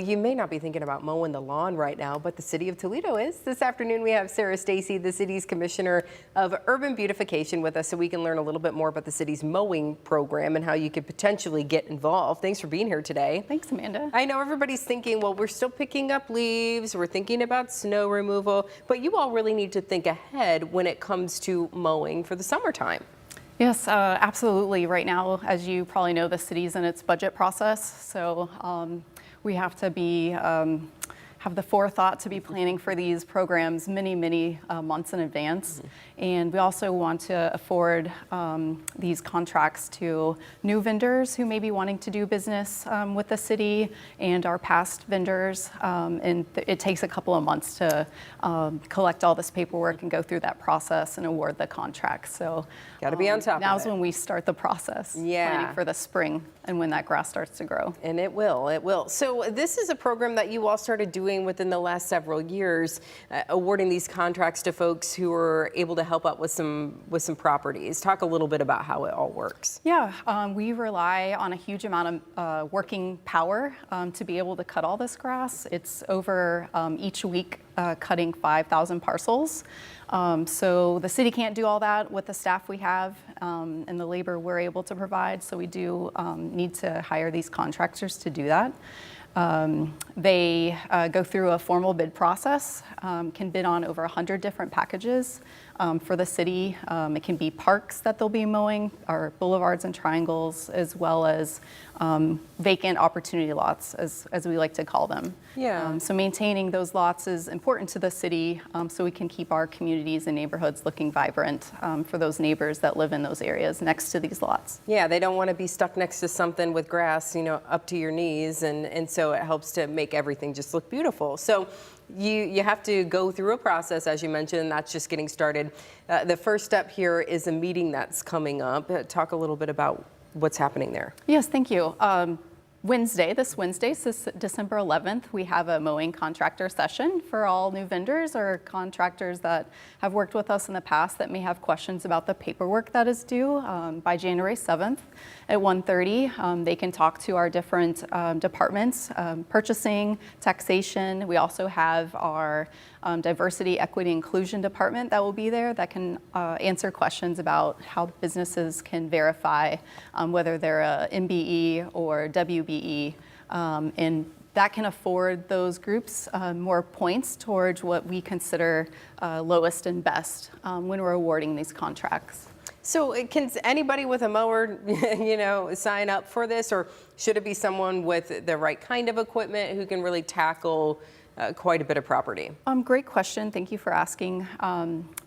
You may not be thinking about mowing the lawn right now, but the city of Toledo is. This afternoon we have Sara Stacy, the city's commissioner of urban beautification, with us so we can learn a little bit more about the city's mowing program and how you could potentially get involved. Thanks for being here today. Thanks, Amanda. I know everybody's thinking, well, we're still picking up leaves, we're thinking about snow removal, but you all really need to think ahead when it comes to mowing for the summertime. Yes, absolutely. Right now, as you probably know, the city's in its budget process, so we have to be have the forethought to be planning for these programs many months in advance. And we also want to afford these contracts to new vendors who may be wanting to do business with the city and our past vendors. And it takes a couple of months to collect all this paperwork and go through that process and award the contract. So got to be on top of it. Now's when we start the process, planning for the spring and when that grass starts to grow. And it will. So this is a program that you all started doing within the last several years, awarding these contracts to folks who are able to help out with some properties. Talk a little bit about how it all works. Yeah, we rely on a huge amount of working power to be able to cut all this grass. It's over each week cutting 5,000 parcels. So the city can't do all that with the staff we have and the labor we're able to provide. So we do need to hire these contractors to do that. They go through a formal bid process, can bid on over 100 different packages for the city. It can be parks that they'll be mowing, or boulevards and triangles, as well as vacant opportunity lots, as we like to call them. Yeah. So maintaining those lots is important to the city so we can keep our communities and neighborhoods looking vibrant for those neighbors that live in those areas next to these lots. Yeah, they don't want to be stuck next to something with grass, up to your knees, and so it helps to make everything just look beautiful. So you have to go through a process, as you mentioned. That's just getting started. The first step here is a meeting that's coming up. Talk a little bit about what's happening there. Yes, thank you. This Wednesday, December 11th, we have a mowing contractor session for all new vendors or contractors that have worked with us in the past that may have questions about the paperwork that is due by January 7th at 1:30. They can talk to our different departments, purchasing, taxation. We also have our diversity, equity, inclusion department that will be there that can answer questions about how businesses can verify whether they're a MBE or WBE, and that can afford those groups more points towards what we consider lowest and best when we're awarding these contracts. So can anybody with a mower, sign up for this, or should it be someone with the right kind of equipment who can really tackle quite a bit of property? Great question. Thank you for asking.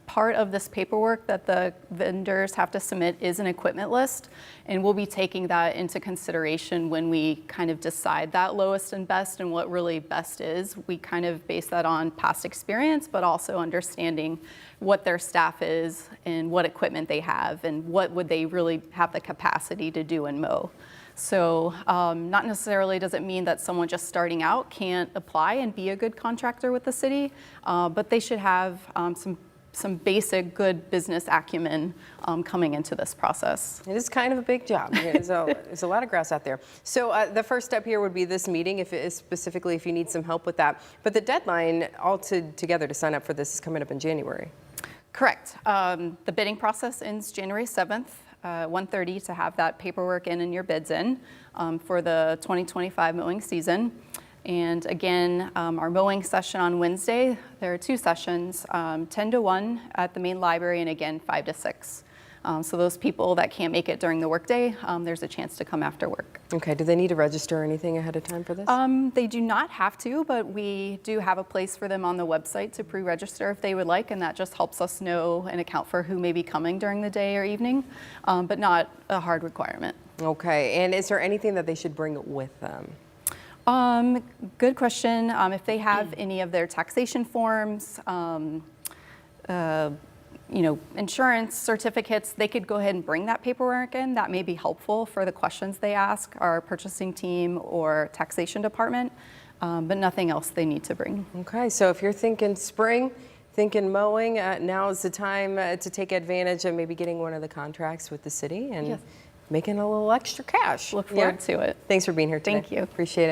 Part of this paperwork that the vendors have to submit is an equipment list, and we'll be taking that into consideration when we kind of decide that lowest and best and what really best is. We kind of base that on past experience, but also understanding what their staff is and what equipment they have and what would they really have the capacity to do and mow. So not necessarily does it mean that someone just starting out can't apply and be a good contractor with the city, but they should have some basic good business acumen coming into this process. It is kind of a big job. There's a lot of grass out there. So the first step here would be this meeting, if it is specifically if you need some help with that. But the deadline altogether to sign up for this is coming up in January. Correct. The bidding process ends January 7th. 1:30 to have that paperwork in and your bids in for the 2025 mowing season. And again, our mowing session on Wednesday, there are two sessions, 10 to 1 at the main library, and again 5 to 6. So those people that can't make it during the workday, there's a chance to come after work. Okay, do they need to register or anything ahead of time for this? They do not have to, but we do have a place for them on the website to pre-register if they would like, and that just helps us know and account for who may be coming during the day or evening, but not a hard requirement. Okay, and is there anything that they should bring with them? Good question. If they have any of their taxation forms, insurance certificates, they could go ahead and bring that paperwork in. That may be helpful for the questions they ask our purchasing team or taxation department, but nothing else they need to bring. Okay, so if you're thinking spring, thinking mowing, now is the time to take advantage of maybe getting one of the contracts with the city and making a little extra cash. Look forward to it. Thanks for being here today. Thank you. Appreciate it.